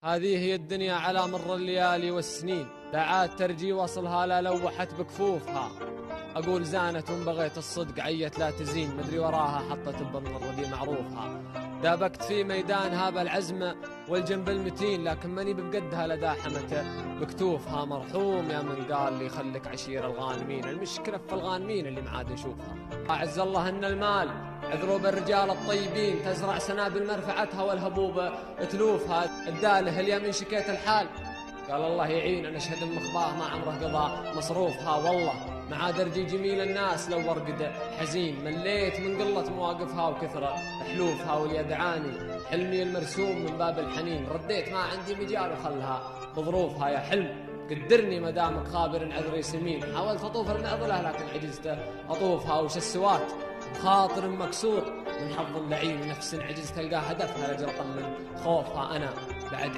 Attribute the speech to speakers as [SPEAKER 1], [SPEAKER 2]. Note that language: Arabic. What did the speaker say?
[SPEAKER 1] هذه هي الدنيا على مر الليالي والسنين، دعات ترجي وصلها لا لوحت بكفوفها. أقول زانت وإن بغيت الصدق عيت لا تزين، مدري وراها حطت ببطن الردي معروفها. دابكت في ميدانها بالعزم والجنب المتين، لكن ماني بقدها لداحمته بكتوفها. مرحوم يا من قال لي خلك عشير الغانمين، المشكلة في الغانمين اللي معاد نشوفها. أعز الله أن المال عذروا بالرجال الطيبين، تزرع سنابل مرفعتها والهبوب تلوفها. الداله اليمين شكيت الحال قال الله يعين، أنا أشهد مخباه ما عمره قضى مصروفها. والله مع درجي جميل الناس لو ورقد حزين، مليت من قلة مواقفها وكثرة حلوفها. وليدعاني حلمي المرسوم من باب الحنين، رديت ما عندي مجال وخلها بظروفها. يا حلم قدرني مدامك خابر عذري سمين، حاولت أطوف المعضلة لكن عجزت أطوفها. وش السوات خاطر مكسور من حظ اللعين، نفس عجزت ألقاها دفها لجرقا من خوفها. أنا بعد